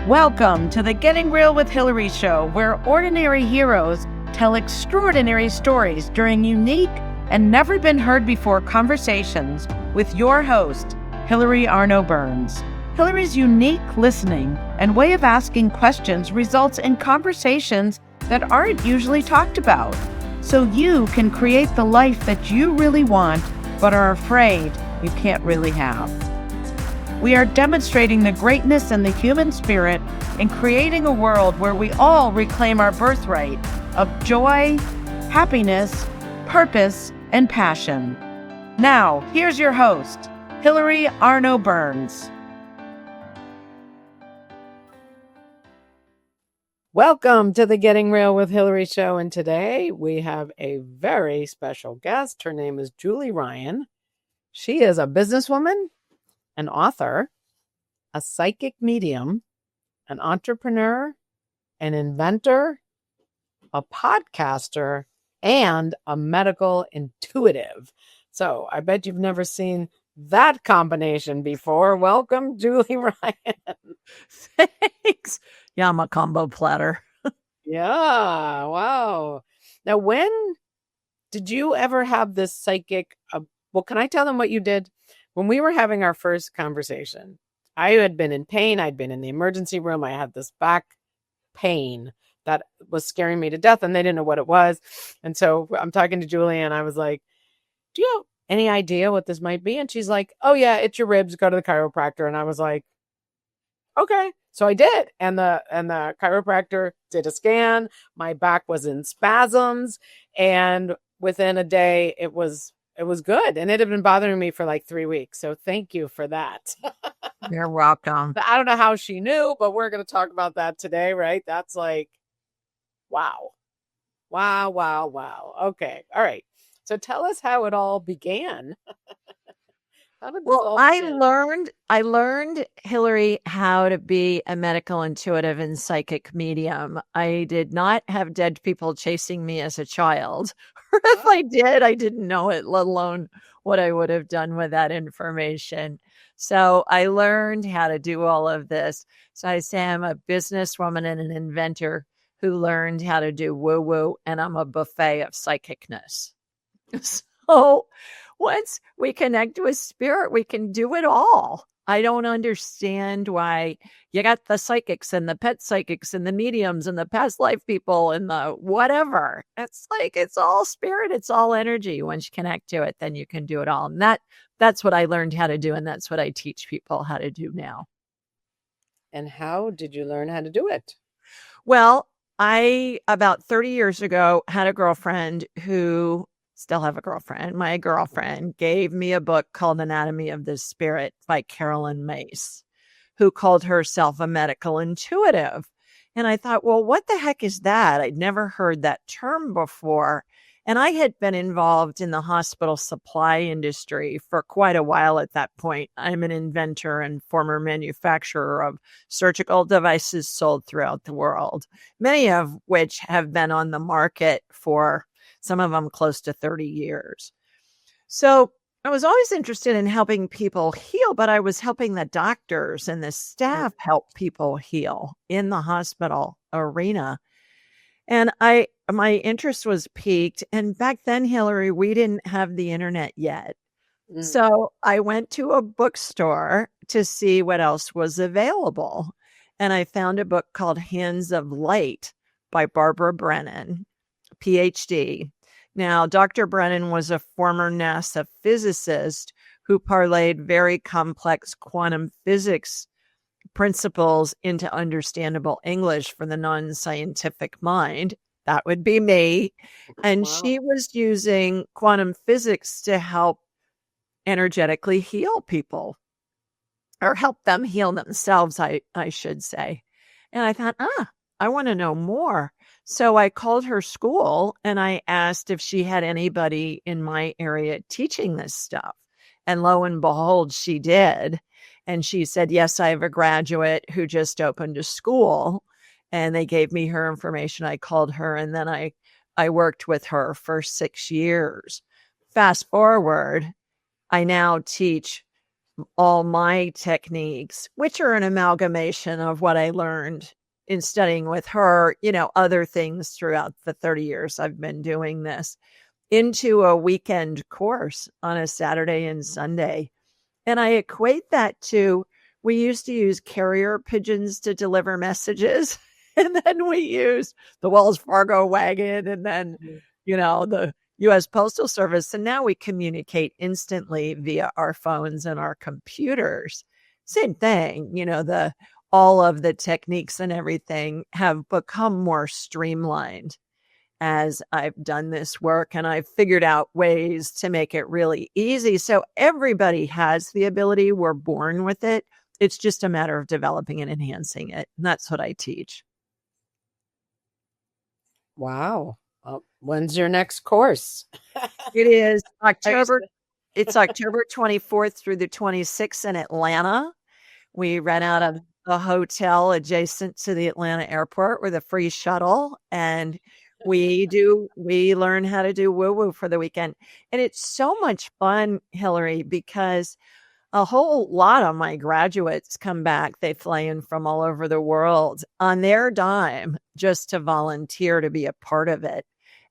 Welcome to the Getting Real with Hilary show, where ordinary heroes tell extraordinary stories during unique and never been heard before conversations with your host, Hilary Arno Burns. Hilary's unique listening and way of asking questions results in conversations that aren't usually talked about, so you can create the life that you really want but are afraid you can't really have. We are demonstrating the greatness in the human spirit and creating a world where we all reclaim our birthright of joy, happiness, purpose, and passion. Now, here's your host, Hilary Arno Burns. Welcome to the Getting Real with Hilary show, and today we have a very special guest. Her name is Julie Ryan. She is a businesswoman, an author, a psychic medium, an entrepreneur, an inventor, a podcaster, and a medical intuitive. So I bet you've never seen that combination before. Welcome, Julie Ryan. Thanks. Yeah, I'm a combo platter. Yeah, wow. Now, when did you ever have this psychic? Well, can I tell them what you did? When we were having our first conversation, I had been in pain. I'd been in the emergency room. I had this back pain that was scaring me to death, and they didn't know what it was. And so I'm talking to Julie, and I was like, do you have any idea what this might be? And she's like, oh, yeah, it's your ribs. Go to the chiropractor. And I was like, okay. So I did. And the chiropractor did a scan. My back was in spasms. And within a day, it was good. And it had been bothering me for like 3 weeks. So thank you for that. You're welcome. I don't know how she knew, but we're going to talk about that today, right? That's like, wow. Wow, wow, wow. Okay. All right. So tell us how it all began. I learned, Hilary, how to be a medical intuitive and psychic medium. I did not have dead people chasing me as a child. Or if I did, I didn't know it, let alone what I would have done with that information. So I learned how to do all of this. So I say I'm a businesswoman and an inventor who learned how to do woo-woo, and I'm a buffet of psychicness. So once we connect with spirit, we can do it all. I don't understand why you got the psychics and the pet psychics and the mediums and the past life people and the whatever. It's like, it's all spirit. It's all energy. Once you connect to it, then you can do it all. And that's what I learned how to do. And that's what I teach people how to do now. And how did you learn how to do it? Well, I, about 30 years ago, had a girlfriend who still have a girlfriend. My girlfriend gave me a book called Anatomy of the Spirit by Carolyn Mace, who called herself a medical intuitive. And I thought, well, what the heck is that? I'd never heard that term before. And I had been involved in the hospital supply industry for quite a while at that point. I'm an inventor and former manufacturer of surgical devices sold throughout the world, many of which have been on the market for some of them close to 30 years. So I was always interested in helping people heal, but I was helping the doctors and the staff help people heal in the hospital arena. And my interest was piqued. And back then, Hilary, we didn't have the internet yet. So I went to a bookstore to see what else was available. And I found a book called Hands of Light by Barbara Brennan, PhD. Now, Dr. Brennan was a former NASA physicist who parlayed very complex quantum physics principles into understandable English for the non-scientific mind. That would be me. And she was using quantum physics to help energetically heal people, or help them heal themselves, I should say. And I thought, I want to know more. So I called her school and I asked if she had anybody in my area teaching this stuff. And lo and behold, she did. And she said, yes, I have a graduate who just opened a school. And they gave me her information. I called her, and then I worked with her for 6 years. Fast forward, I now teach all my techniques, which are an amalgamation of what I learned in studying with her, other things throughout the 30 years I've been doing this, into a weekend course on a Saturday and Sunday. And I equate that to, we used to use carrier pigeons to deliver messages. And then we used the Wells Fargo wagon and then, the U.S. Postal Service. And now we communicate instantly via our phones and our computers. Same thing, all of the techniques and everything have become more streamlined as I've done this work, and I've figured out ways to make it really easy. So everybody has the ability. We're born with it. It's just a matter of developing and enhancing it. And that's what I teach. Wow. When's your next course? It is October. It's October 24th through the 26th in Atlanta. We rent out a hotel adjacent to the Atlanta airport with a free shuttle, and we learn how to do woo-woo for the weekend. And it's so much fun, Hilary, because a whole lot of my graduates come back. They fly in from all over the world on their dime just to volunteer to be a part of it.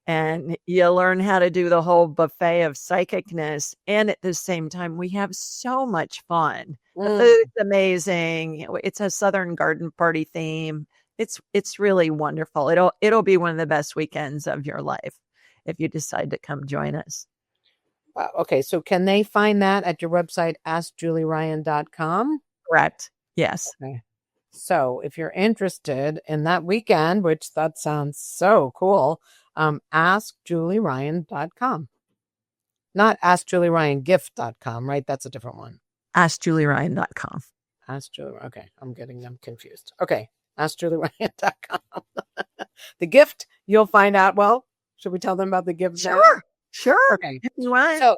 And you learn how to do the whole buffet of psychicness. And at the same time, we have so much fun. The food's amazing. It's a Southern garden party theme. It's really wonderful. It'll be one of the best weekends of your life if you decide to come join us. Wow. Okay. So can they find that at your website, askjulieryan.com? Correct. Yes. Okay. So if you're interested in that weekend, which that sounds so cool, askjulieryan.com. Not askjulieryangift.com, right? That's a different one. Askjulieryan.com. Ask Julie. Okay. I'm getting them confused. Okay. AskJulieRyan.com. The gift, you'll find out. Well, should we tell them about the gift? Sure. Okay. Right.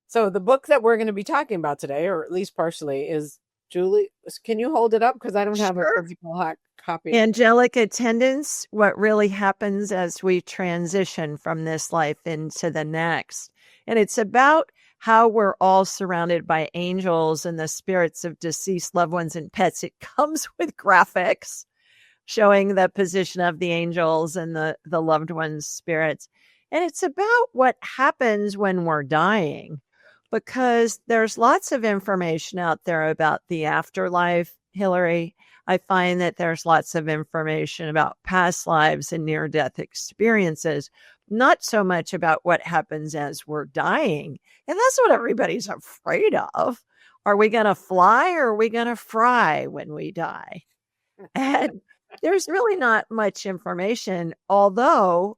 So the book that we're going to be talking about today, or at least partially, is Julie. Can you hold it up? Because I don't have a physical copy. Angelic Attendants, what really happens as we transition from this life into the next. And it's about how we're all surrounded by angels and the spirits of deceased loved ones and pets. It comes with graphics showing the position of the angels and the loved ones' spirits. And it's about what happens when we're dying, because there's lots of information out there about the afterlife, Hilary. I find that there's lots of information about past lives and near-death experiences, not so much about what happens as we're dying. And that's what everybody's afraid of. Are we going to fly or are we going to fry when we die? And there's really not much information, although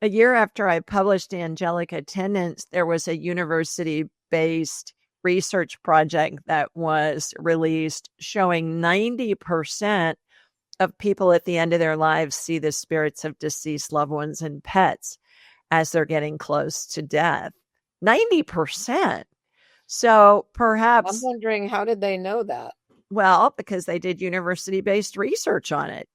a year after I published Angelic Attendants, there was a university-based research project that was released showing 90% of people at the end of their lives see the spirits of deceased loved ones and pets as they're getting close to death. 90%. So perhaps... I'm wondering, how did they know that? Well, because they did university-based research on it.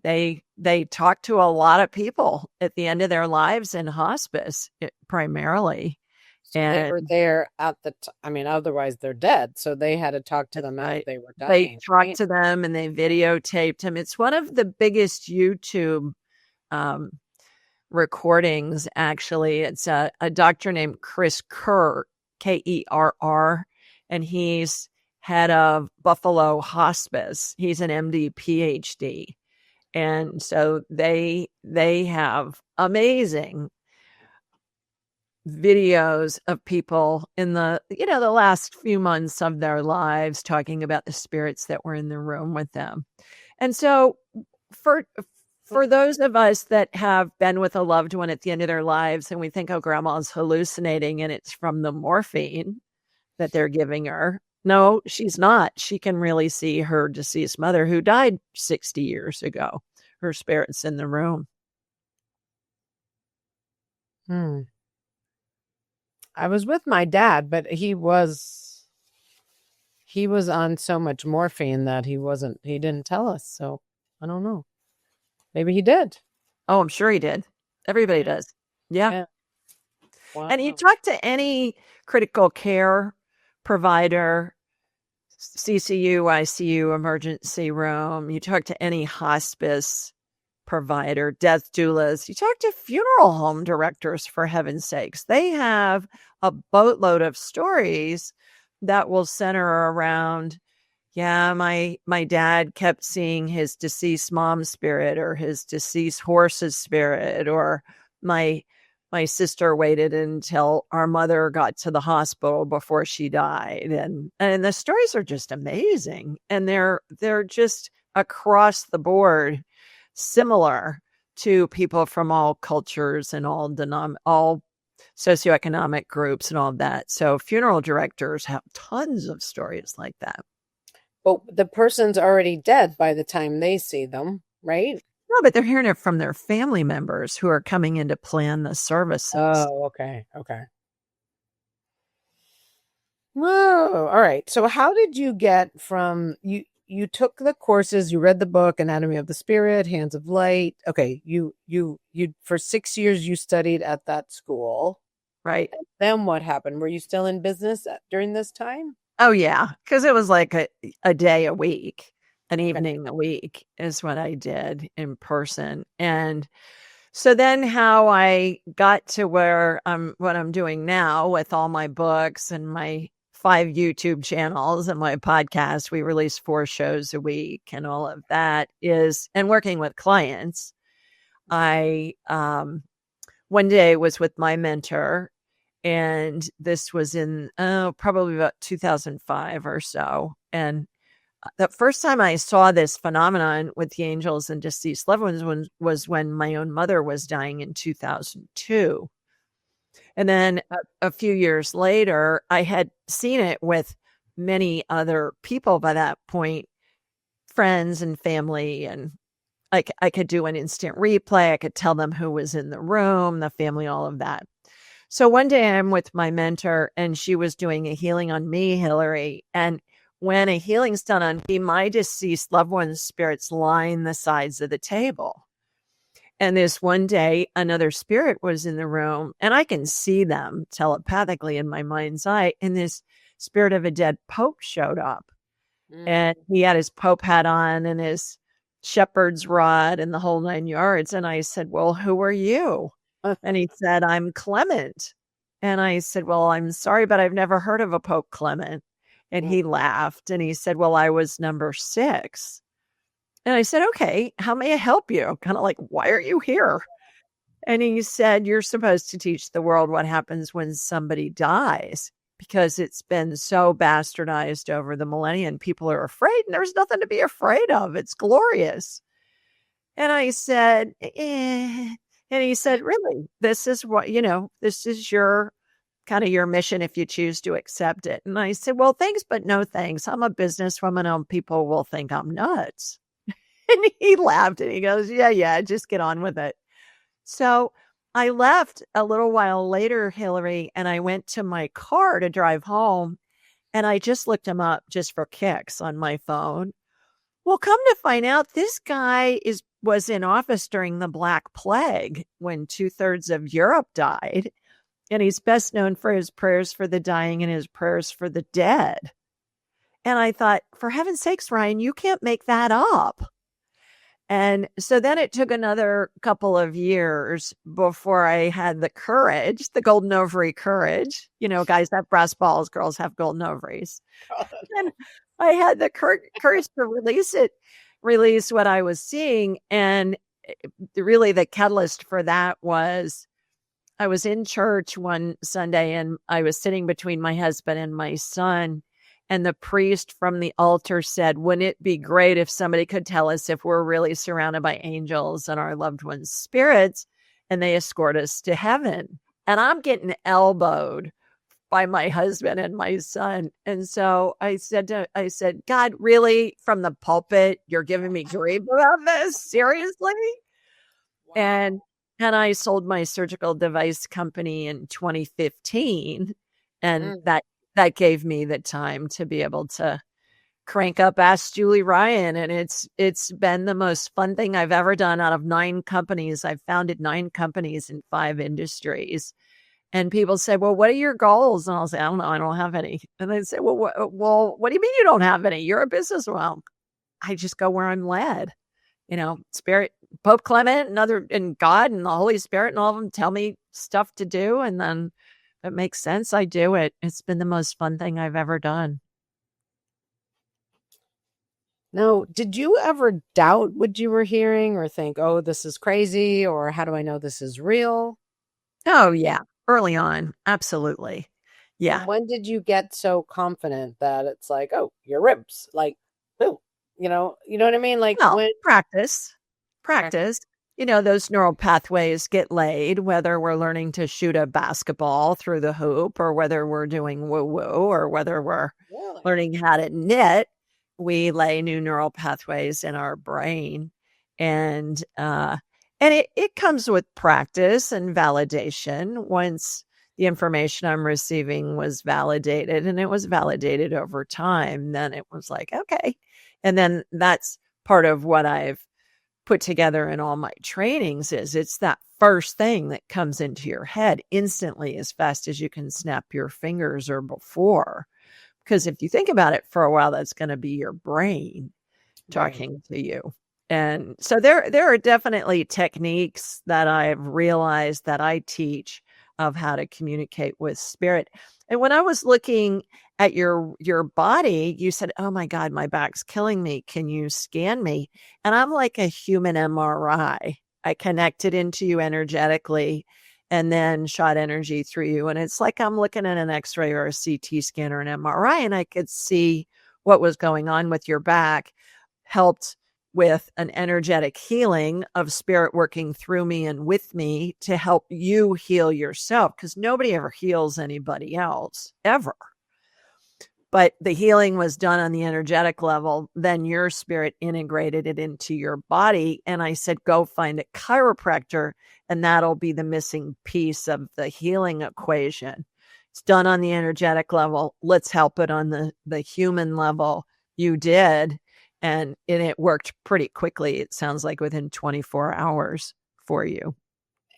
They talked to a lot of people at the end of their lives in hospice, primarily. So they were there at the otherwise they're dead. So they had to talk to them as they were dying. They talked to them and they videotaped them. It's one of the biggest YouTube recordings, actually. It's a doctor named Chris Kerr, Kerr, and he's head of Buffalo Hospice. He's an MD, PhD. And so they have amazing videos of people in the last few months of their lives talking about the spirits that were in the room with them. And so for those of us that have been with a loved one at the end of their lives and we think, oh, grandma's hallucinating and it's from the morphine that they're giving her. No, she's not. She can really see her deceased mother who died 60 years ago. Her spirit's in the room. I was with my dad, but he was on so much morphine that he didn't tell us. So I don't know. Maybe he did. Oh, I'm sure he did. Everybody does. Yeah. Wow. And you talk to any critical care provider, CCU, ICU, emergency room. You talk to any hospice provider, death doulas. You talk to funeral home directors, for heaven's sakes. They have a boatload of stories that will center around, yeah, my dad kept seeing his deceased mom's spirit or his deceased horse's spirit, or my sister waited until our mother got to the hospital before she died. And the stories are just amazing. And they're just across the board similar to people from all cultures and all socioeconomic groups and all of that. So funeral directors have tons of stories like that. But the person's already dead by the time they see them, right? No, but they're hearing it from their family members who are coming in to plan the services. Oh, okay. Whoa. All right. So how did you get from you took the courses, you read the book, Anatomy of the Spirit, Hands of Light. Okay. You for 6 years you studied at that school. Right. And then what happened? Were you still in business during this time? Oh, yeah. Because it was like a day a week, an evening a week is what I did in person. And so then how I got to where what I'm doing now with all my books and my 5 YouTube channels and my podcast, we release 4 shows a week and all of that is, and working with clients. I, one day was with my mentor, and this was in probably about 2005 or so. And the first time I saw this phenomenon with the angels and deceased loved ones was when my own mother was dying in 2002. And then a few years later, I had seen it with many other people by that point, friends and family. And I could do an instant replay. I could tell them who was in the room, the family, all of that. So one day I'm with my mentor and she was doing a healing on me, Hilary. And when a healing's done on me, my deceased loved one's spirits line the sides of the table. And this one day, another spirit was in the room and I can see them telepathically in my mind's eye. And this spirit of a dead Pope showed up and he had his Pope hat on and his shepherd's rod and the whole 9 yards. And I said, well, who are you? And he said, I'm Clement. And I said, well, I'm sorry, but I've never heard of a Pope Clement. And he laughed and he said, well, I was number 6. And I said, okay, how may I help you? Kind of like, why are you here? And he said, you're supposed to teach the world what happens when somebody dies, because it's been so bastardized over the millennia and people are afraid and there's nothing to be afraid of. It's glorious. And I said, And he said, really, this is what, this is your kind of your mission if you choose to accept it. And I said, well, thanks, but no thanks. I'm a businesswoman and people will think I'm nuts. And he laughed and he goes, yeah, just get on with it. So I left a little while later, Hilary, and I went to my car to drive home. And I just looked him up just for kicks on my phone. Well, come to find out, this guy was in office during the Black Plague when 2/3 of Europe died. And he's best known for his prayers for the dying and his prayers for the dead. And I thought, for heaven's sakes, Ryan, you can't make that up. And so then it took another couple of years before I had the courage, the golden ovary courage. Guys have brass balls, girls have golden ovaries. And I had the courage to release what I was seeing. And really the catalyst for that was I was in church one Sunday and I was sitting between my husband and my son. And the priest from the altar said, wouldn't it be great if somebody could tell us if we're really surrounded by angels and our loved ones' spirits and they escort us to heaven? And I'm getting elbowed by my husband and my son. And so I said, God, really, from the pulpit, you're giving me grief about this? Seriously? Wow. And I sold my surgical device company in 2015. And that gave me the time to be able to crank up Ask Julie Ryan. And it's been the most fun thing I've ever done. Out of 9 companies, I've founded 9 companies in 5 industries. And people say, well, what are your goals? And I'll say, I don't know. I don't have any. And they say, well, what do you mean you don't have any? You're a business. Well, I just go where I'm led. Spirit, Pope Clement and God and the Holy Spirit and all of them tell me stuff to do. And then if it makes sense, I do it. It's been the most fun thing I've ever done. Now, did you ever doubt what you were hearing or think, oh, this is crazy, or how do I know this is real? Oh, yeah. Early on. Absolutely. Yeah. And when did you get so confident that it's like, oh, your ribs, like, oh, you know what I mean? Like, Well, when practice. Those neural pathways get laid, whether we're learning to shoot a basketball through the hoop or whether we're doing woo-woo or whether we're really? learning how to knit, we lay new neural pathways in our brain. And it comes with practice and validation. Once the information I'm receiving was validated, and it was validated over time, then it was like, okay. And then that's part of what I've put together in all my trainings is it's that first thing that comes into your head instantly as fast as you can snap your fingers or before. Because if you think about it for a while, that's going to be your brain talking to you. And so there are definitely techniques that I've realized that I teach of how to communicate with spirit. And when I was looking at your body, you said, oh my God, my back's killing me. Can you scan me? And I'm like a human MRI. I connected into you energetically and then shot energy through you. And it's like I'm looking at an X-ray or a CT scan or an MRI, and I could see what was going on with your back, helped with an energetic healing of spirit working through me and with me to help you heal yourself, because nobody ever heals anybody else, ever. But the healing was done on the energetic level. Then your spirit integrated it into your body. And I said, go find a chiropractor, and that'll be the missing piece of the healing equation. It's done on the energetic level. Let's help it on the human level. You did. And it worked pretty quickly. It sounds like within 24 hours for you.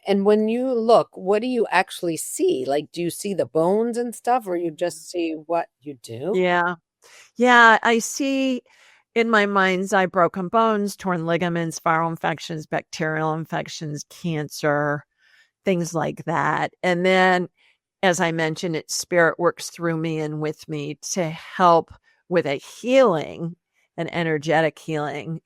And when you look, what do you actually see? Like, do you see the bones and stuff, or you just see what you do? Yeah. Yeah. I see in my mind's eye broken bones, torn ligaments, viral infections, bacterial infections, cancer, things like that. And then, as I mentioned, its spirit works through me and with me to help with a healing, an energetic healing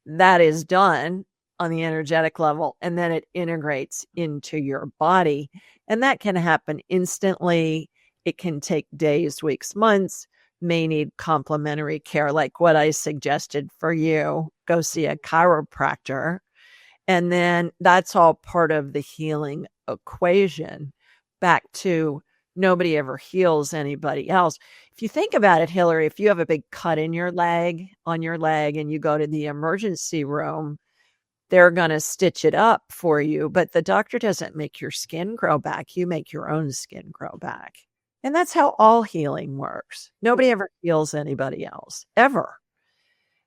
that is done on the energetic level, and then it integrates into your body. And that can happen instantly. It can take days, weeks, months, may need complementary care, like what I suggested for you. Go see a chiropractor. And then that's all part of the healing equation. Back to nobody ever heals anybody else. If you think about it, Hilary, if you have a big cut in your leg, on your leg, and you go to the emergency room, they're going to stitch it up for you, but the doctor doesn't make your skin grow back. You make your own skin grow back. And that's how all healing works. Nobody ever heals anybody else, ever.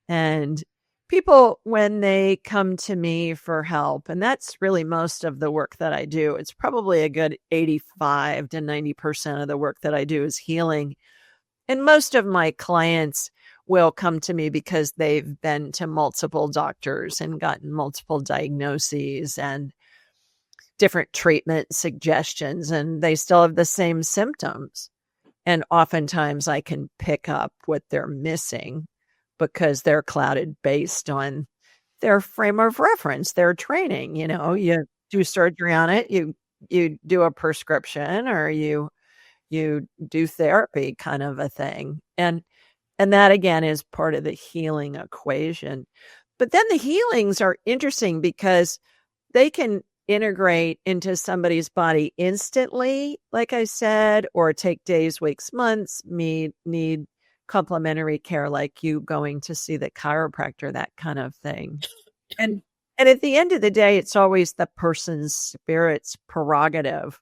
And people, when they come to me for help, and that's really most of the work that I do, it's probably a good 85 to 90% of the work that I do is healing. And most of my clients will come to me because they've been to multiple doctors and gotten multiple diagnoses and different treatment suggestions, and they still have the same symptoms. And oftentimes I can pick up what they're missing because they're clouded based on their frame of reference, their training. You do surgery on it, you do a prescription, or you do therapy kind of a thing. And that, again, is part of the healing equation. But then the healings are interesting because they can integrate into somebody's body instantly, like I said, or take days, weeks, months, need complementary care, like you going to see the chiropractor, that kind of thing. And at the end of the day, it's always the person's spirit's prerogative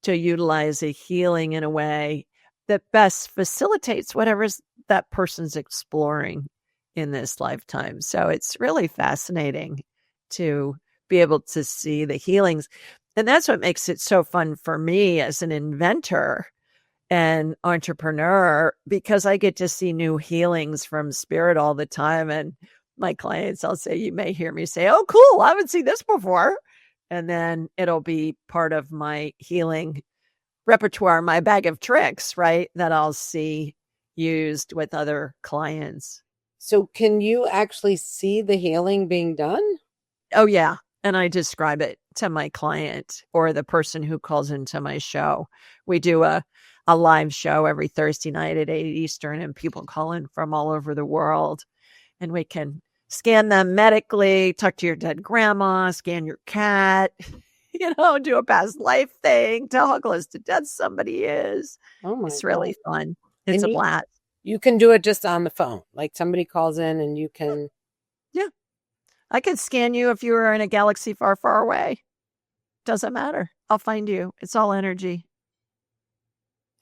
to utilize a healing in a way that best facilitates whatever's that person's exploring in this lifetime. So it's really fascinating to be able to see the healings. And that's what makes it so fun for me as an inventor and entrepreneur, because I get to see new healings from spirit all the time. And my clients, I'll say, you may hear me say, oh, cool, I haven't seen this before. And then it'll be part of my healing repertoire, my bag of tricks, right? That I'll see used with other clients. So can you actually see the healing being done? Oh, yeah. And I describe it to my client or the person who calls into my show. We do a live show every Thursday night at 8 Eastern, and people call in from all over the world. And we can scan them medically, talk to your dead grandma, scan your cat, do a past life thing, tell how close to death somebody is. Oh my It's really fun. It's a blast. You can do it just on the phone. Like somebody calls in and you can. Yeah. I could scan you if you were in a galaxy far, far away. Doesn't matter. I'll find you. It's all energy.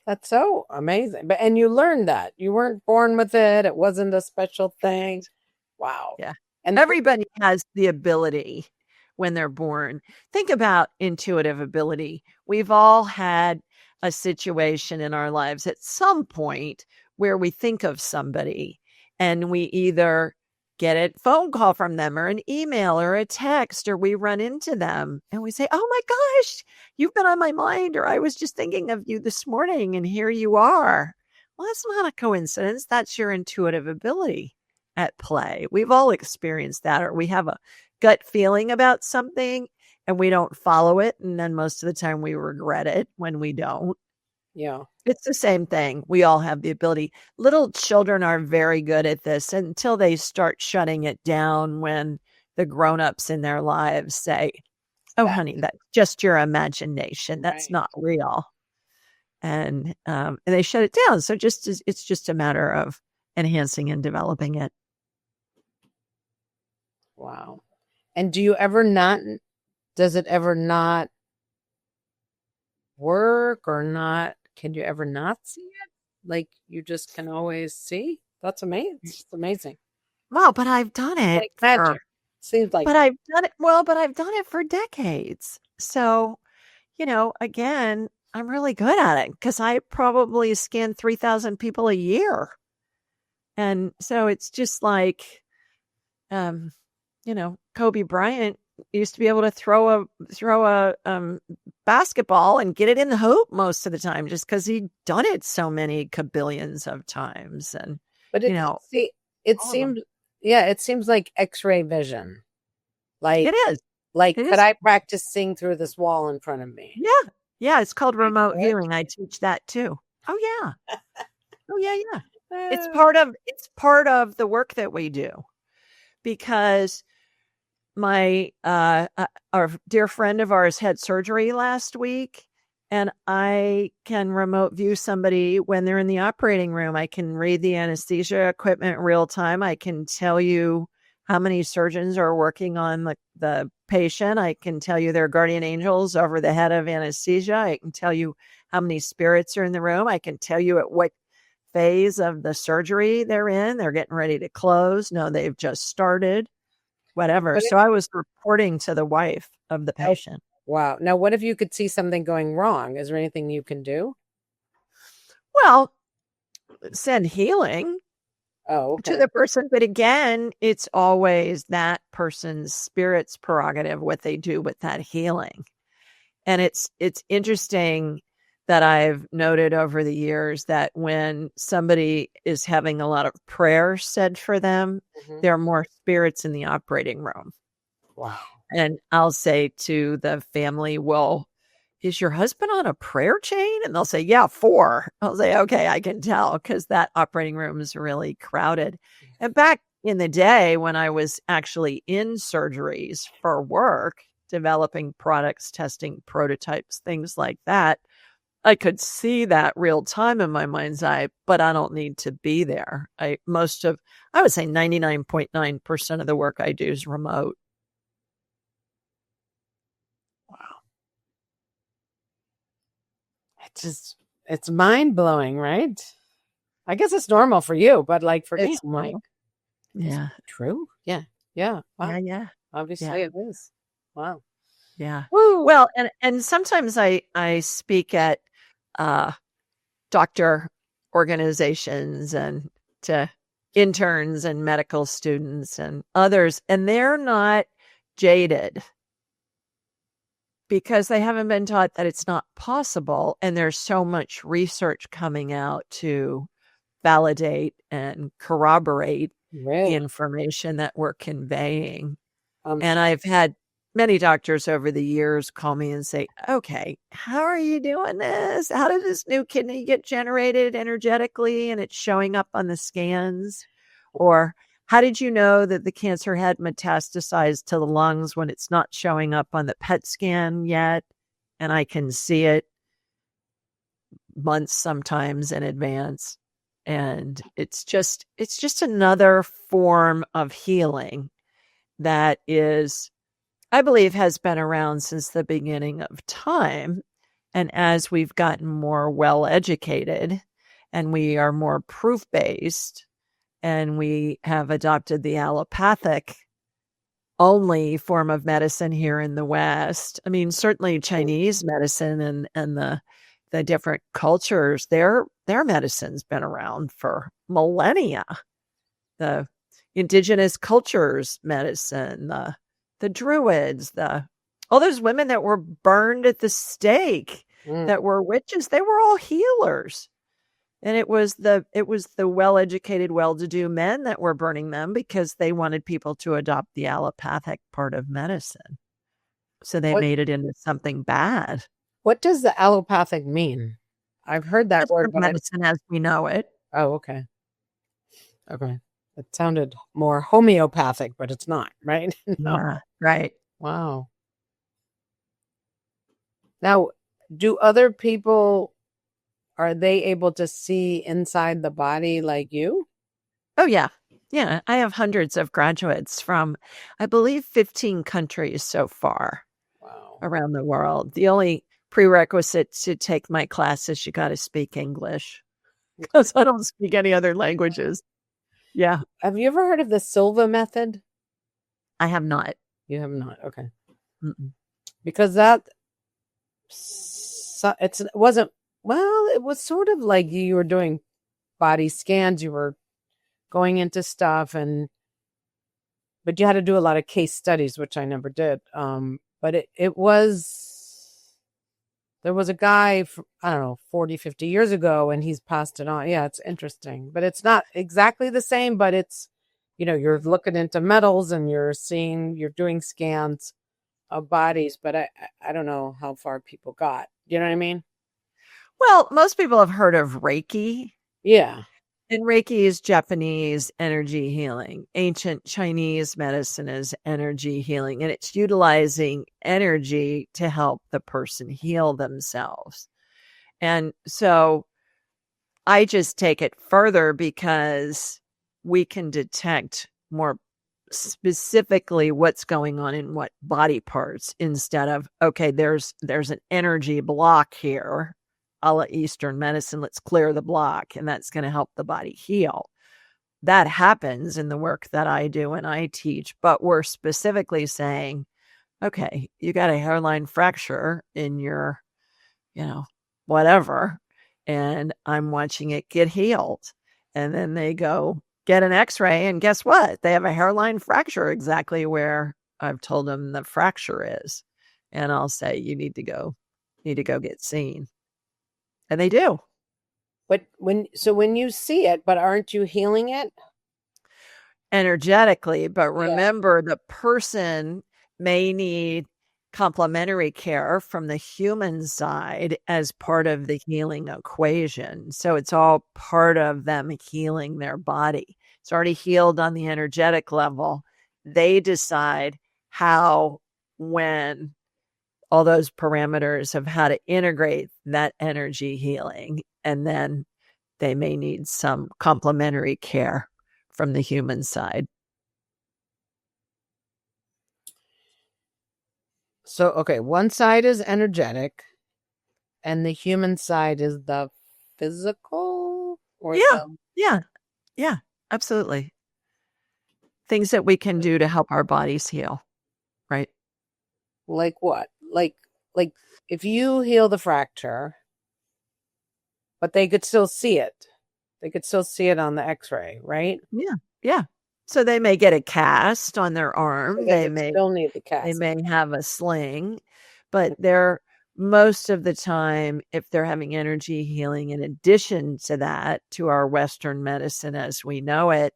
That's so amazing. And you learned that. You weren't born with it. It wasn't a special thing. Wow. Yeah. And everybody has the ability when they're born. Think about intuitive ability. We've all had a situation in our lives at some point where we think of somebody and we either get a phone call from them or an email or a text, or we run into them and we say, oh my gosh, you've been on my mind, or I was just thinking of you this morning and here you are. Well, that's not a coincidence. That's your intuitive ability at play. We've all experienced that, or we have a gut feeling about something and we don't follow it. And then most of the time we regret it when we don't. Yeah. It's the same thing. We all have the ability. Little children are very good at this until they start shutting it down when the grown-ups in their lives say, oh, honey, that's just your imagination. That's not real. And they shut it down. So it's just a matter of enhancing and developing it. Wow. And does it ever not work or not? Can you ever not see it? Like you just can always see? That's amazing. It's amazing. Wow, but I've done it. Like magic. Seems like. But I've done it. Well, but I've done it for decades. So, again, I'm really good at it because I probably scan 3,000 people a year. And so it's just like, Kobe Bryant used to be able to throw a basketball and get it in the hoop most of the time, just because he'd done it so many kabillions of times. And but it seems like X-ray vision. Like it is. Like could I practice seeing through this wall in front of me? Yeah. It's called remote viewing. I teach that too. Oh yeah. Yeah. It's part of the work that we do, because our dear friend of ours had surgery last week, and I can remote view somebody when they're in the operating room. I can read the anesthesia equipment real time. I can tell you how many surgeons are working on the patient. I can tell you their guardian angels over the head of anesthesia. I can tell you how many spirits are in the room. I can tell you at what phase of the surgery they're in. They're getting ready to close. No, they've just started. Whatever. So I was reporting to the wife of the patient. Wow. Now, what if you could see something going wrong? Is there anything you can do? Well, send healing to the person. But again, it's always that person's spirit's prerogative what they do with that healing. And it's interesting that I've noted over the years that when somebody is having a lot of prayer said for them, there are more spirits in the operating room. Wow. And I'll say to the family, well, is your husband on a prayer chain? And they'll say, yeah, 4. I'll say, okay, I can tell, because that operating room is really crowded. And back in the day when I was actually in surgeries for work, developing products, testing prototypes, things like that, I could see that real time in my mind's eye, but I don't need to be there. I would say 99.9% of the work I do is remote. Wow. It's mind blowing, right? I guess it's normal for you, but like for me, I'm like, yeah, true. Yeah. Wow. Yeah. Obviously it is. Wow. Yeah. Woo! Well, and sometimes I speak at doctor organizations and to interns and medical students and others, and they're not jaded because they haven't been taught that it's not possible. And there's so much research coming out to validate and corroborate the information that we're conveying. And I've had many doctors over the years call me and say, okay, how are you doing this? How did this new kidney get generated energetically and it's showing up on the scans? Or how did you know that the cancer had metastasized to the lungs when it's not showing up on the PET scan yet? And I can see it months sometimes in advance. And it's just another form of healing that is, I believe, has been around since the beginning of time. And as we've gotten more well-educated and we are more proof-based and we have adopted the allopathic only form of medicine here in the West. I mean, certainly Chinese medicine and the different cultures, their medicine's been around for millennia. The indigenous cultures medicine, the Druids, all those women that were burned at the stake, that were witches, they were all healers. And it was the well-educated, well-to-do men that were burning them because they wanted people to adopt the allopathic part of medicine. So they made it into something bad. What does the allopathic mean? I've heard that word. Medicine as we know it. Oh, okay. Okay. It sounded more homeopathic, but it's not, right? No. Yeah, right. Wow. Now, do other people, are they able to see inside the body like you? Oh, yeah. Yeah. I have hundreds of graduates from, I believe, 15 countries so far. Wow. Around the world. The only prerequisite to take my class is you got to speak English because I don't speak any other languages. Yeah. Have you ever heard of the Silva method? I have not. You have not. Okay. Mm-mm. Because it was sort of like you were doing body scans. You were going into stuff but you had to do a lot of case studies, which I never did. But there was a guy, I don't know, 40, 50 years ago, and he's passed it on. Yeah, it's interesting. But it's not exactly the same, but it's, you're looking into metals and you're doing scans of bodies, but I don't know how far people got. You know what I mean? Well, most people have heard of Reiki. Yeah. And Reiki is Japanese energy healing. Ancient Chinese medicine is energy healing, and it's utilizing energy to help the person heal themselves. And so I just take it further because we can detect more specifically what's going on in what body parts instead of, okay, there's an energy block here. A la Eastern medicine, let's clear the block, and that's going to help the body heal. That happens in the work that I do and I teach, but we're specifically saying, okay, you got a hairline fracture in your, whatever, and I'm watching it get healed. And then they go get an x-ray, and guess what? They have a hairline fracture exactly where I've told them the fracture is. And I'll say, you need to go get seen. And they do. But when you see it, but aren't you healing it? Energetically, but remember, the person may need complementary care from the human side as part of the healing equation. So it's all part of them healing their body. It's already healed on the energetic level. They decide how, when, all those parameters of how to integrate that energy healing. And then they may need some complementary care from the human side. So, okay, one side is energetic and the human side is the physical? Yeah, absolutely. Things that we can do to help our bodies heal, right? Like what? Like if you heal the fracture, but they could still see it. They could still see it on the x-ray, right? Yeah. Yeah. So they may get a cast on their arm. So They would may still need the cast. they may have a sling, but they're most of the time, if they're having energy healing in addition to that, to our Western medicine as we know it,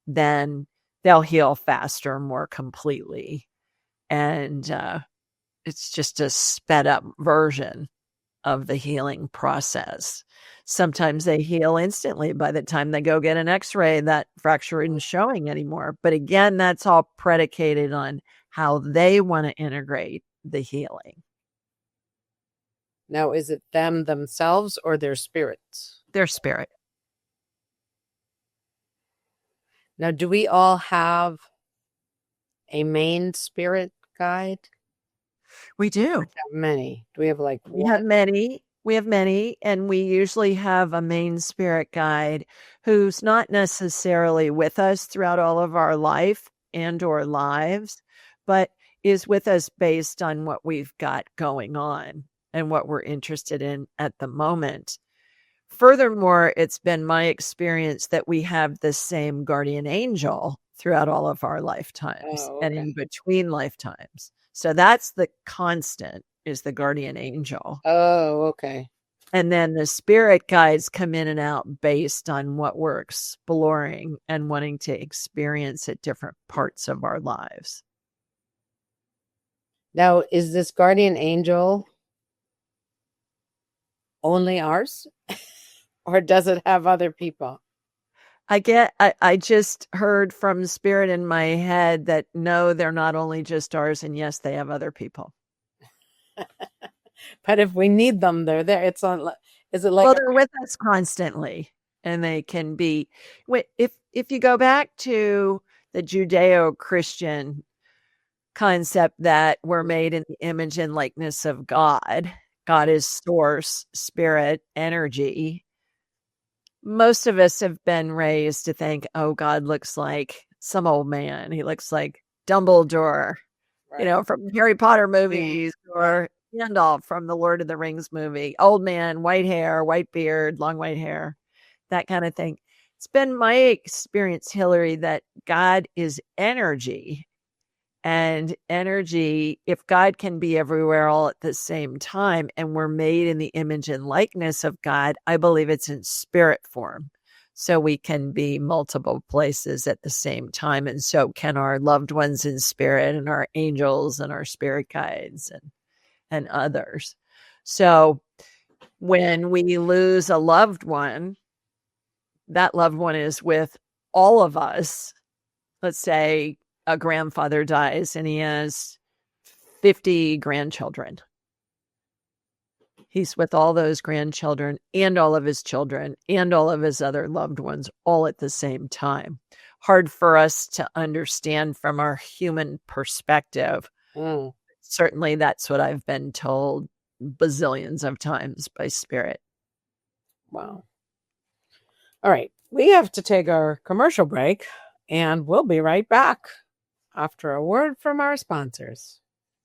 then they'll heal faster, more completely. And it's just a sped up version of the healing process. Sometimes they heal instantly. By the time they go get an x-ray, that fracture isn't showing anymore. But again, that's all predicated on how they want to integrate the healing. Now, is it them themselves or their spirits? Their spirit. Now, do we all have a main spirit guide? We do. How many? Do we have like We have many. We have many, and we usually have a main spirit guide who's not necessarily with us throughout all of our life and or lives, but is with us based on what we've got going on and what we're interested in at the moment. Furthermore, it's been my experience that we have the same guardian angel throughout all of our lifetimes and in between lifetimes. So that's the constant, is the guardian angel. Oh, okay. And then the spirit guides come in and out based on what we're exploring and wanting to experience at different parts of our lives. Now, is this guardian angel only ours? Or does it have other people? I just heard from spirit in my head that no, they're not only just ours, and yes, they have other people. But if we need them, they're there. It's on. Is it like? Well, they're with us constantly, and they can be. If you go back to the Judeo-Christian concept that we're made in the image and likeness of God. God is source, spirit, energy. Most of us have been raised to think, oh, God looks like some old man. He looks like Dumbledore, right, from Harry Potter movies, or Gandalf from the Lord of the Rings movie. Old man, white hair, white beard, long white hair, that kind of thing. It's been my experience, Hilary, that God is energy. And energy, if God can be everywhere all at the same time, and we're made in the image and likeness of God, I believe it's in spirit form. So we can be multiple places at the same time. And so can our loved ones in spirit, and our angels and our spirit guides and others. So when we lose a loved one, that loved one is with all of us. Let's say a grandfather dies and he has 50 grandchildren. He's with all those grandchildren and all of his children and all of his other loved ones all at the same time. Hard for us to understand from our human perspective. Certainly that's what I've been told bazillions of times by spirit. Wow. All right. We have to take our commercial break, and we'll be right back after a word from our sponsors.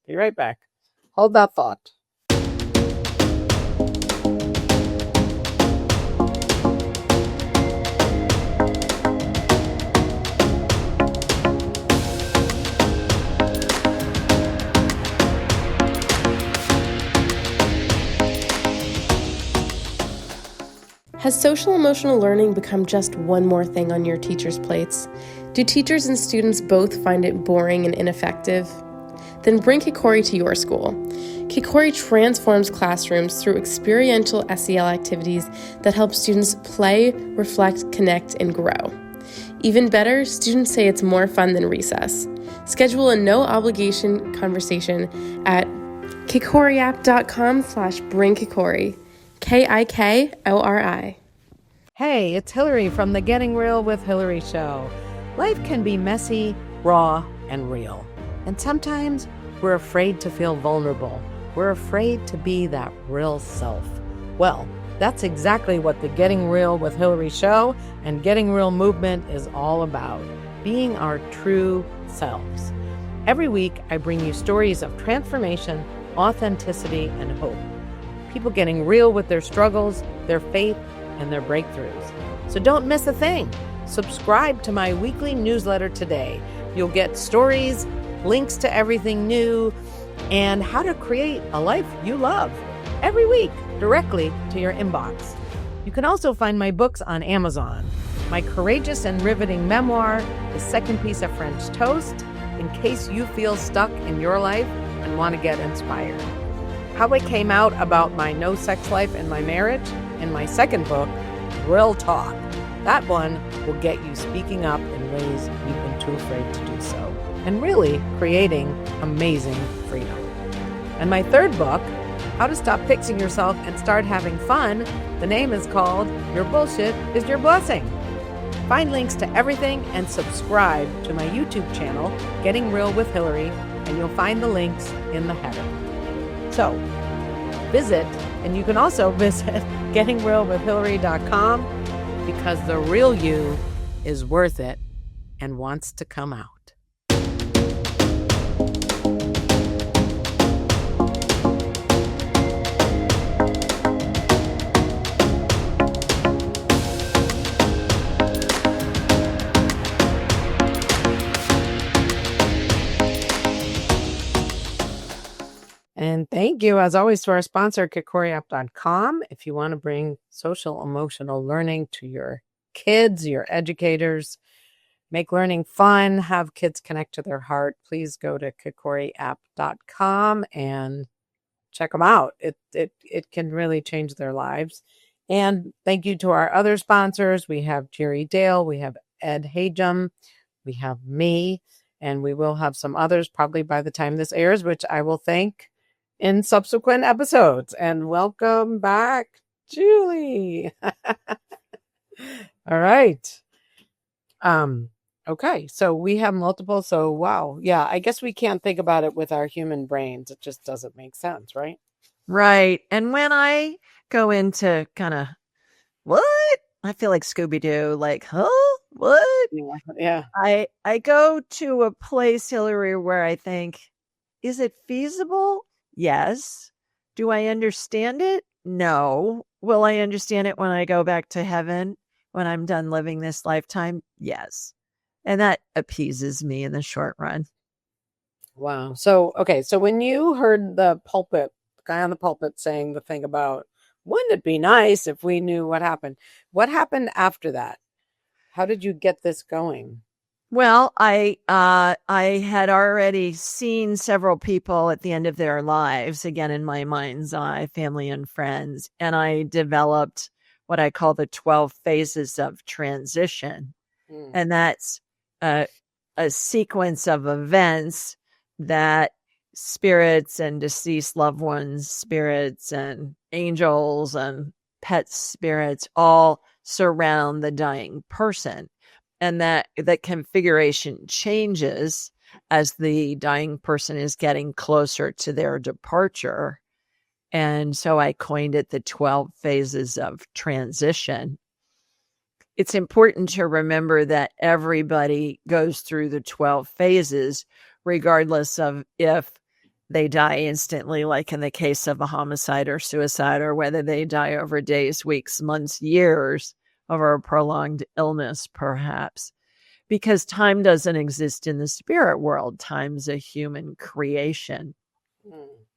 Be right back. Hold that thought. Has social-emotional learning become just one more thing on your teachers' plates? Do teachers and students both find it boring and ineffective? Then bring Kikori to your school. Kikori transforms classrooms through experiential SEL activities that help students play, reflect, connect, and grow. Even better, students say it's more fun than recess. Schedule a no-obligation conversation at kikoriapp.com/bringkikori. Kikori. Hey, it's Hilary from the Getting Real with Hilary show. Life can be messy, raw, and real. And sometimes we're afraid to feel vulnerable. We're afraid to be that real self. Well, that's exactly what the Getting Real with Hilary show and Getting Real movement is all about. Being our true selves. Every week, I bring you stories of transformation, authenticity, and hope. People getting real with their struggles, their faith, and their breakthroughs. So don't miss a thing. Subscribe to my weekly newsletter today. You'll get stories, links to everything new, and how to create a life you love every week directly to your inbox. You can also find my books on Amazon. My courageous and riveting memoir, The Second Piece of French Toast, in case you feel stuck in your life and want to get inspired. How I came out about my no sex life in my marriage, in my second book, Real Talk. That one will get you speaking up in ways you've been too afraid to do so, and really creating amazing freedom. And my third book, How to Stop Fixing Yourself and Start Having Fun, the name is called Your Bullshit is Your Blessing. Find links to everything and subscribe to my YouTube channel, Getting Real with Hilary, and you'll find the links in the header. So visit, and you can also visit gettingrealwithhilary.com, because the real you is worth it and wants to come out. And thank you, as always, to our sponsor, KikoriApp.com. If you want to bring social emotional learning to your kids, your educators, make learning fun, have kids connect to their heart, please go to KikoriApp.com and check them out. It can really change their lives. And thank you to our other sponsors. We have Jerry Dale, we have Ed Hajum, we have me, and we will have some others probably by the time this airs, which I will thank in subsequent episodes. And welcome back, Julie. All right. Okay. So we have multiple. So wow. Yeah. I guess we can't think about it with our human brains. It just doesn't make sense, right? Right. And when I go into kind of, what? I feel like Scooby-Doo, like, huh? What? Yeah. I go to a place, Hilary, where I think, is it feasible? Yes. Do I understand it? No. Will I understand it when I go back to heaven, when I'm done living this lifetime? Yes. And that appeases me in the short run. Wow. So, okay. So when you heard the guy on the pulpit saying the thing about, wouldn't it be nice if we knew what happened after that? How did you get this going? Well, I had already seen several people at the end of their lives, again, in my mind's eye, family and friends, and I developed what I call the 12 phases of transition. And that's a sequence of events that spirits and deceased loved ones, spirits and angels and pet spirits all surround the dying person. And that configuration changes as the dying person is getting closer to their departure. And so I coined it the 12 phases of transition. It's important to remember that everybody goes through the 12 phases, regardless of if they die instantly, like in the case of a homicide or suicide, or whether they die over days, weeks, months, years, over a prolonged illness, perhaps. Because time doesn't exist in the spirit world. Time's a human creation.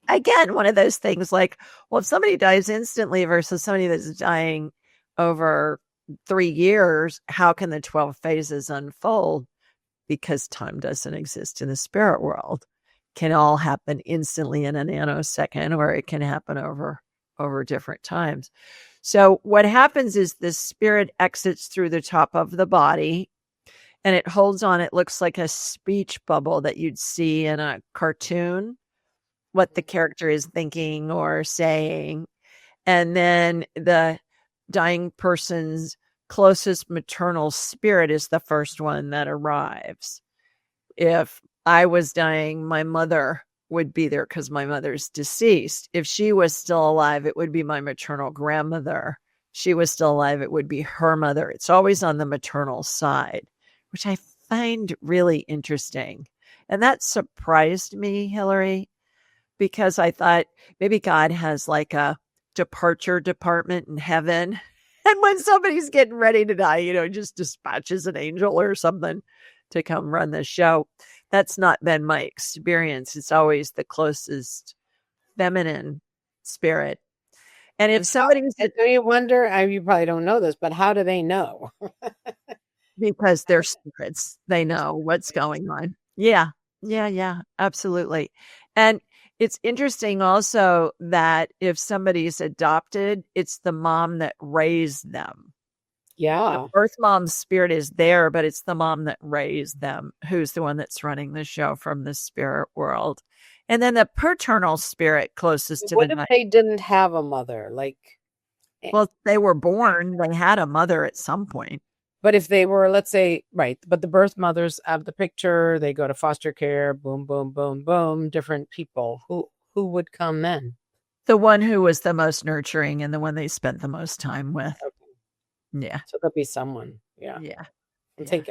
Again, one of those things like, well, if somebody dies instantly versus somebody that's dying over 3 years, how can the 12 phases unfold? Because time doesn't exist in the spirit world. It can all happen instantly in a nanosecond, or it can happen over different times. So what happens is the spirit exits through the top of the body and it holds on. It looks like a speech bubble that you'd see in a cartoon, what the character is thinking or saying. And then the dying person's closest maternal spirit is the first one that arrives. If I was dying, my mother would be there because my mother's deceased. If she was still alive, it would be my maternal grandmother. She was still alive, it would be her mother. It's always on the maternal side, which I find really interesting. And that surprised me, Hilary, because I thought maybe God has like a departure department in heaven. And when somebody's getting ready to die, just dispatches an angel or something to come run the show. That's not been my experience. It's always the closest feminine spirit. And if somebody's... do you wonder, you probably don't know this, but how do they know? Because they're spirits. They know what's going on. Yeah, absolutely. And it's interesting also that if somebody's adopted, it's the mom that raised them. Yeah. The birth mom's spirit is there, but it's the mom that raised them who's the one that's running the show from the spirit world. And then the paternal spirit closest to what if they didn't have a mother? Well, they were born, they had a mother at some point. But if they were, let's say, right, but the birth mothers have the picture, they go to foster care, boom, boom, boom, boom, different people. Who would come then? The one who was the most nurturing and the one they spent the most time with. Okay. Yeah. So there'll be someone. Yeah. Yeah.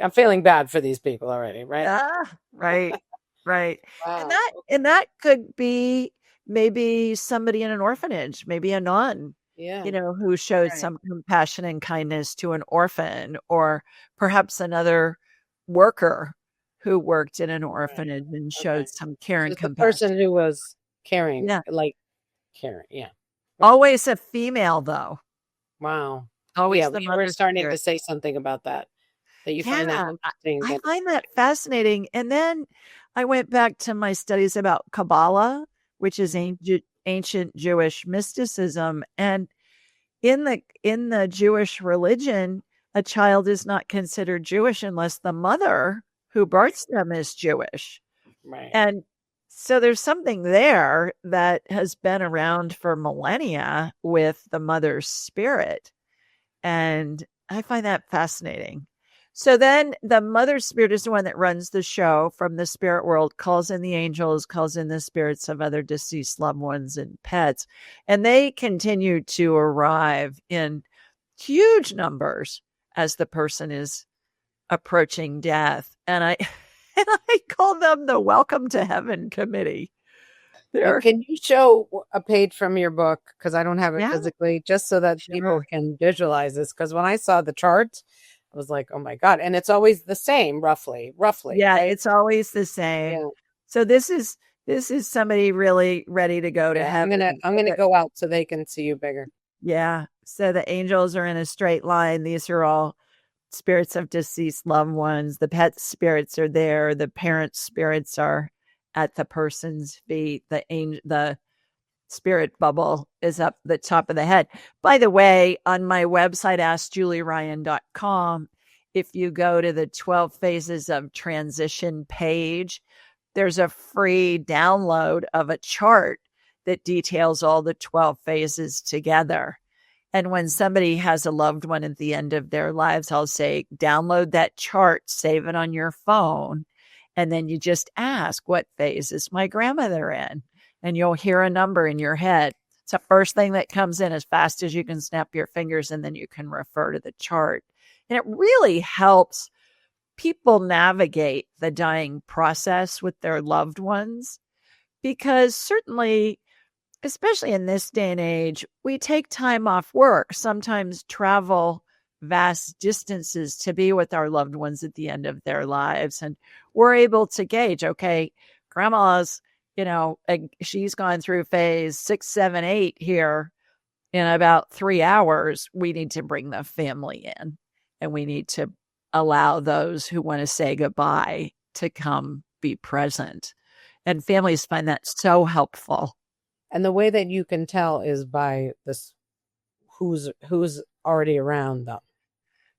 I'm feeling bad for these people already, right? Right. Right. Wow. And that could be maybe somebody in an orphanage, maybe a nun. Yeah. Who showed some compassion and kindness to an orphan, or perhaps another worker who worked in an orphanage and showed some care and compassion. The person who was caring, caring. Yeah. Always a female, though. Wow. Always yeah, the we mother were starting spirit. to say something about that you find that interesting. I find that fascinating. And then I went back to my studies about Kabbalah, which is ancient Jewish mysticism. And in the Jewish religion, a child is not considered Jewish unless the mother who births them is Jewish. Right. And so there's something there that has been around for millennia with the mother's spirit. And I find that fascinating. So then the mother spirit is the one that runs the show from the spirit world, calls in the angels, calls in the spirits of other deceased loved ones and pets. And they continue to arrive in huge numbers as the person is approaching death. And I call them the Welcome to Heaven Committee. Can you show a page from your book? Because I don't have it physically, just so that people can visualize this. Because when I saw the charts, I was like, oh my God. And it's always the same, roughly. Yeah, right? It's always the same. Yeah. So this is somebody really ready to go to heaven. I'm gonna go out so they can see you bigger. Yeah. So the angels are in a straight line. These are all spirits of deceased loved ones. The pet spirits are there. The parent spirits are at the person's feet. The spirit bubble is up the top of the head. By the way, on my website, askjulieryan.com, if you go to the 12 phases of transition page, there's a free download of a chart that details all the 12 phases together. And when somebody has a loved one at the end of their lives, I'll say, download that chart, save it on your phone. And then you just ask, what phase is my grandmother in? And you'll hear a number in your head. It's the first thing that comes in as fast as you can snap your fingers, and then you can refer to the chart. And it really helps people navigate the dying process with their loved ones, because certainly, especially in this day and age, we take time off work, sometimes travel vast distances to be with our loved ones at the end of their lives. And we're able to gauge, okay, grandma's, she's gone through phase 6, 7, 8 here in about 3 hours. We need to bring the family in, and we need to allow those who want to say goodbye to come be present. And families find that so helpful. And the way that you can tell is by this, who's already around them.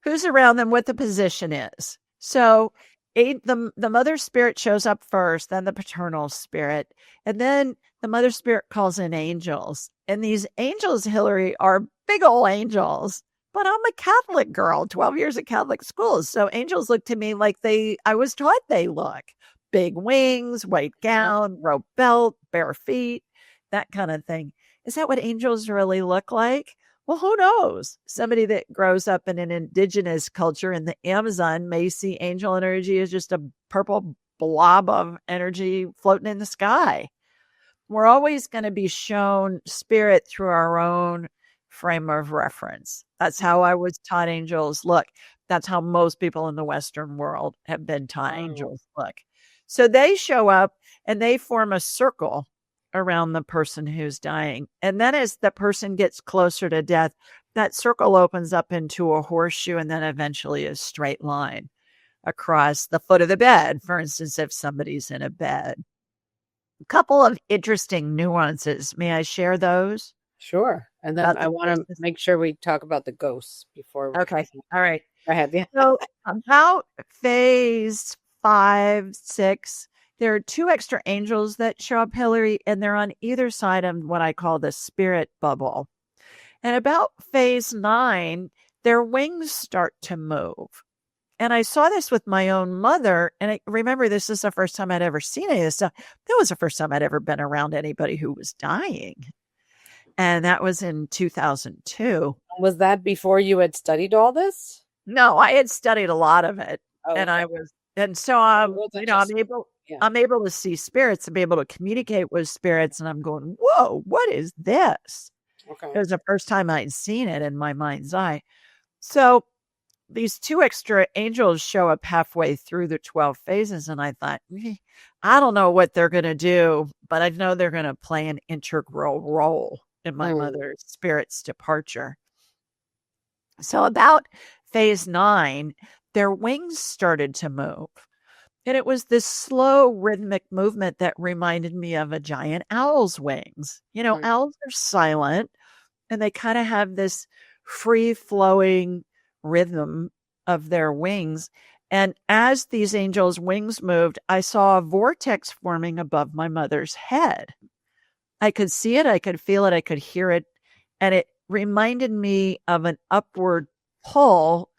Who's around them, what the position is. So the mother spirit shows up first, then the paternal spirit, and then the mother spirit calls in angels. And these angels, Hilary, are big old angels. But I'm a Catholic girl, 12 years at Catholic schools. So angels look to me like I was taught they look. Big wings, white gown, rope belt, bare feet, that kind of thing. Is that what angels really look like? Well, who knows? Somebody that grows up in an indigenous culture in the Amazon may see angel energy as just a purple blob of energy floating in the sky. We're always going to be shown spirit through our own frame of reference. That's how I was taught angels look. That's how most people in the Western world have been taught angels look. So they show up and they form a circle around the person who's dying. And then as the person gets closer to death, that circle opens up into a horseshoe and then eventually a straight line across the foot of the bed. For instance, if somebody's in a bed. A couple of interesting nuances. May I share those? Sure. And then I want to make sure we talk about the ghosts before. Okay. All right. Go ahead. Yeah. So about phase 5, 6, there are 2 extra angels that show up, Hilary, and they're on either side of what I call the spirit bubble. And about phase 9, their wings start to move. And I saw this with my own mother. And I remember this is the first time I'd ever seen any of this stuff. That was the first time I'd ever been around anybody who was dying. And that was in 2002. Was that before you had studied all this? No, I had studied a lot of it. Oh, and okay. I'm able to see spirits and be able to communicate with spirits. And I'm going, whoa, what is this? Okay. It was the first time I'd seen it in my mind's eye. So these 2 extra angels show up halfway through the 12 phases. And I thought, I don't know what they're going to do, but I know they're going to play an integral role in my mother's spirit's departure. So about phase 9, their wings started to move. And it was this slow rhythmic movement that reminded me of a giant owl's wings. Owls are silent and they kind of have this free flowing rhythm of their wings. And as these angels' wings moved, I saw a vortex forming above my mother's head. I could see it, I could feel it, I could hear it. And it reminded me of an upward pull.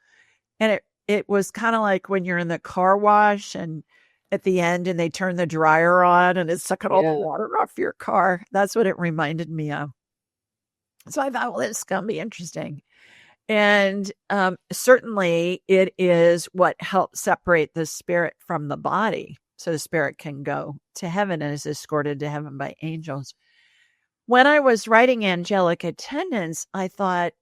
And it was kind of like when you're in the car wash and at the end and they turn the dryer on and it's sucking all the water off your car. That's what it reminded me of. So I thought, well, this is going to be interesting. And certainly it is what helps separate the spirit from the body. So the spirit can go to heaven and is escorted to heaven by angels. When I was writing Angelic Attendants, I thought,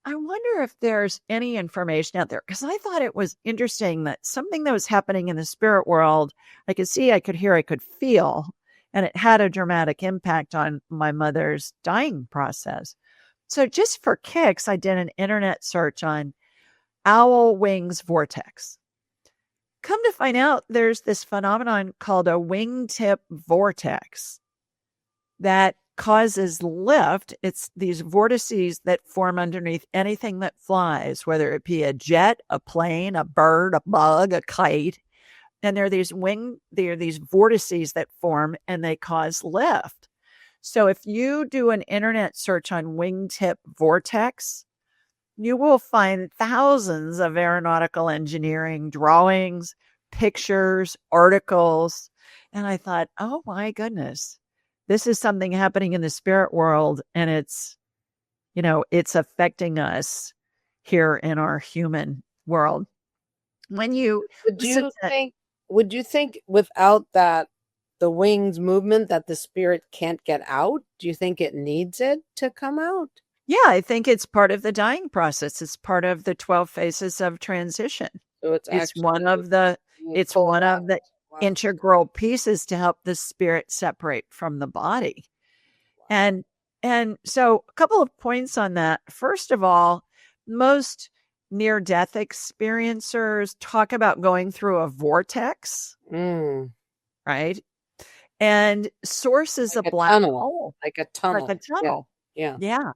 I wonder if there's any information out there. Because I thought it was interesting that something that was happening in the spirit world, I could see, I could hear, I could feel. And it had a dramatic impact on my mother's dying process. So just for kicks, I did an internet search on owl wings vortex. Come to find out, there's this phenomenon called a wingtip vortex that causes lift. It's these vortices that form underneath anything that flies, whether it be a jet, a plane, a bird, a bug, a kite. And there are these vortices that form and they cause lift. So if you do an internet search on wingtip vortex, you will find thousands of aeronautical engineering drawings, pictures, articles. And I thought, oh my goodness, this is something happening in the spirit world. And it's affecting us here in our human world. Would you think without that, the wings movement, that the spirit can't get out? Do you think it needs it to come out? Yeah, I think it's part of the dying process. It's part of the 12 phases of transition. So it's one of the integral pieces to help the spirit separate from the body. Wow. And so a couple of points on that. First of all, most near-death experiencers talk about going through a vortex, right? And sources like a black tunnel. hole. Like a tunnel. Yeah.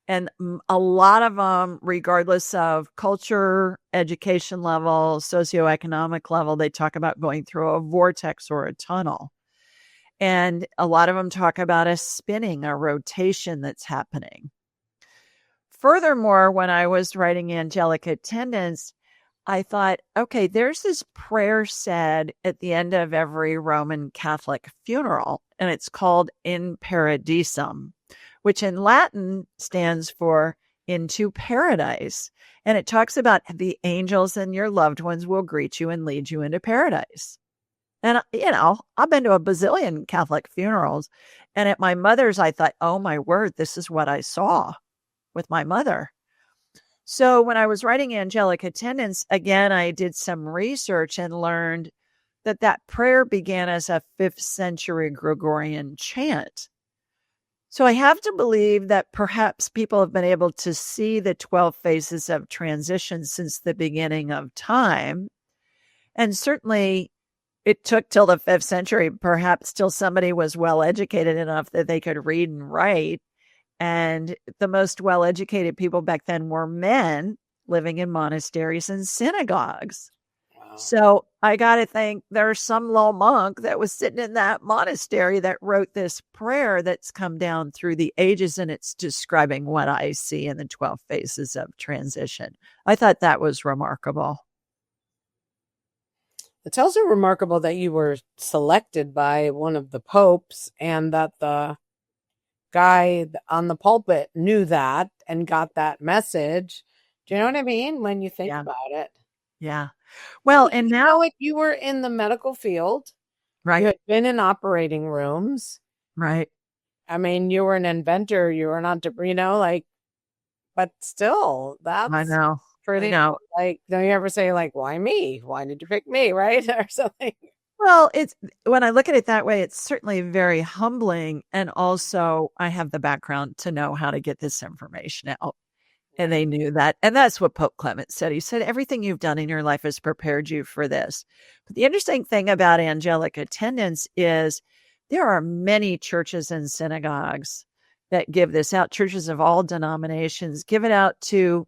And a lot of them, regardless of culture, education level, socioeconomic level, they talk about going through a vortex or a tunnel. And a lot of them talk about a spinning, a rotation that's happening. Furthermore, when I was writing Angelic Attendants, I thought, okay, there's this prayer said at the end of every Roman Catholic funeral, and it's called In Paradisum, which in Latin stands for into paradise. And it talks about the angels and your loved ones will greet you and lead you into paradise. And, I've been to a bazillion Catholic funerals. And at my mother's, I thought, oh, my word, this is what I saw with my mother. So when I was writing Angelic Attendants, again, I did some research and learned that prayer began as a 5th century Gregorian chant. So I have to believe that perhaps people have been able to see the 12 phases of transition since the beginning of time. And certainly it took till the 5th century, perhaps till somebody was well educated enough that they could read and write. And the most well educated people back then were men living in monasteries and synagogues. Wow. So I got to think there's some little monk that was sitting in that monastery that wrote this prayer that's come down through the ages, and it's describing what I see in the 12 phases of transition. I thought that was remarkable. It's also remarkable that you were selected by one of the popes and that the guy on the pulpit knew that and got that message. Do you know what I mean? When you think about it. Yeah. Well, and now like you were in the medical field, right? You had been in operating rooms, right? I mean, you were an inventor, you were not, but still, that's I know. pretty. Like, don't you ever say like, "Why me? Why did you pick me?" Right, or something? Well, it's when I look at it that way, it's certainly very humbling, and also I have the background to know how to get this information out. And they knew that. And that's what Pope Clement said. He said, everything you've done in your life has prepared you for this. But the interesting thing about Angelic Attendants is there are many churches and synagogues that give this out. Churches of all denominations give it out to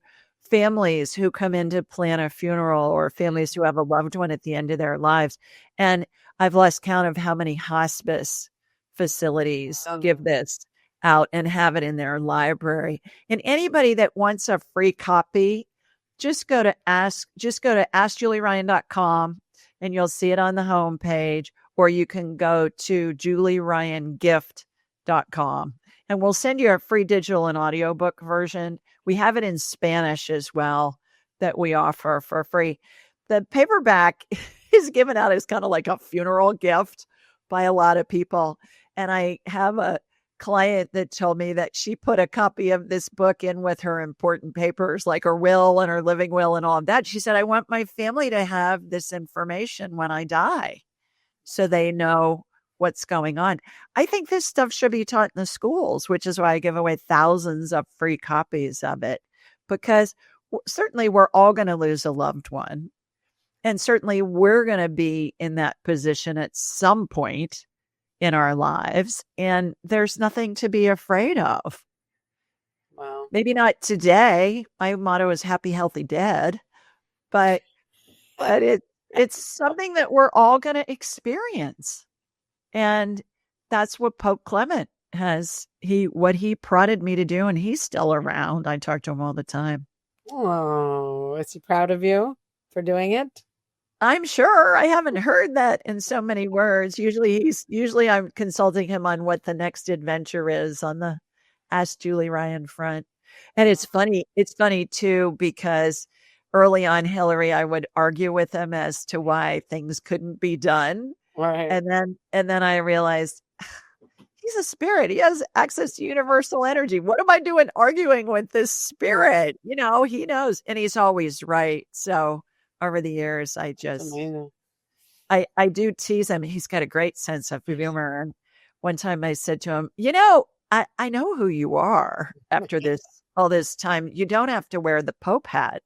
families who come in to plan a funeral or families who have a loved one at the end of their lives. And I've lost count of how many hospice facilities give this out and have it in their library. And anybody that wants a free copy, just go to askjulieryan.com and you'll see it on the homepage, or you can go to julieryangift.com and we'll send you a free digital and audiobook version. We have it in Spanish as well that we offer for free. The paperback is given out as kind of like a funeral gift by a lot of people. And I have a client that told me that she put a copy of this book in with her important papers, like her will and her living will and all of that. She said, I want my family to have this information when I die so they know what's going on. I think this stuff should be taught in the schools, which is why I give away thousands of free copies of it, because certainly we're all going to lose a loved one. And certainly we're going to be in that position at some point in our lives, and there's nothing to be afraid of. Wow. Maybe not today. My motto is happy, healthy, dead, but it's something that we're all going to experience. And that's what Pope Clement what he prodded me to do, and he's still around. I talk to him all the time. Oh, is he proud of you for doing it? I'm sure. I haven't heard that in so many words. Usually I'm consulting him on what the next adventure is on the Ask Julie Ryan front. And it's funny too, because early on, Hilary, I would argue with him as to why things couldn't be done. Right. And then I realized he's a spirit. He has access to universal energy. What am I doing arguing with this spirit? He knows, and he's always right. So over the years, I do tease him. He's got a great sense of humor. And one time I said to him, I know who you are after all this time. You don't have to wear the Pope hat.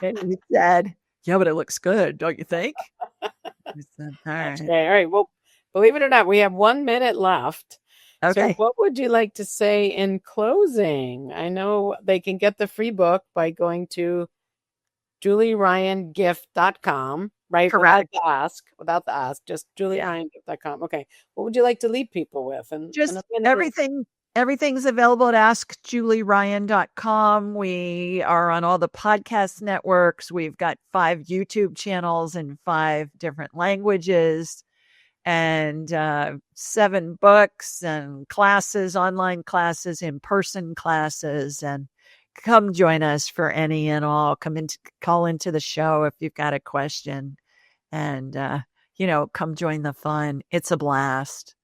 And he said, yeah, but it looks good, don't you think? I said, all right. Okay, all right. Well, believe it or not, we have 1 minute left. Okay. So what would you like to say in closing? I know they can get the free book by going to julieryangift.com, right? Correct. Without the ask, just julieryangift.com. Okay. What would you like to leave people with? And just everything's available at askjulieryan.com. We are on all the podcast networks. We've got 5 YouTube channels in 5 different languages, and 7 books and classes, online classes, in-person classes, and come join us for any and all. Call into the show if you've got a question. And come join the fun. It's a blast.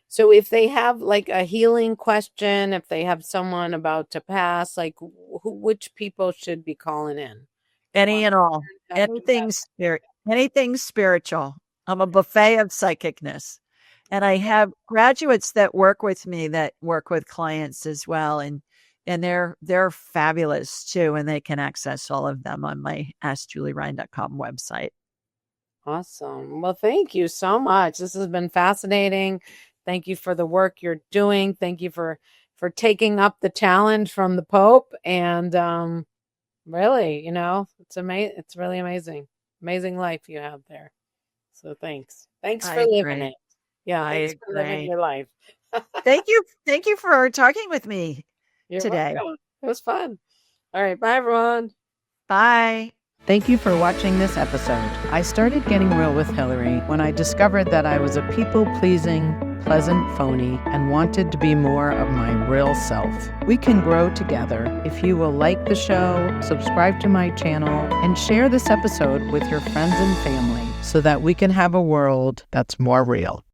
So if they have like a healing question, if they have someone about to pass, like which people should be calling in? Any and all, anything spiritual. I'm a buffet of psychicness. And I have graduates that work with me that work with clients as well. And they're fabulous too. And they can access all of them on my AskJulieRyan.com website. Awesome. Well, thank you so much. This has been fascinating. Thank you for the work you're doing. Thank you for taking up the challenge from the Pope. And really, it's amazing. It's really amazing. Amazing life you have there. So thanks. Thanks for living it. Yeah, thanks for living your life. Thank you. Thank you for talking with me today. Welcome. It was fun. All right. Bye, everyone. Bye. Thank you for watching this episode. I started getting real with Hilary when I discovered that I was a people-pleasing, pleasant phony and wanted to be more of my real self. We can grow together if you will like the show, subscribe to my channel, and share this episode with your friends and family so that we can have a world that's more real.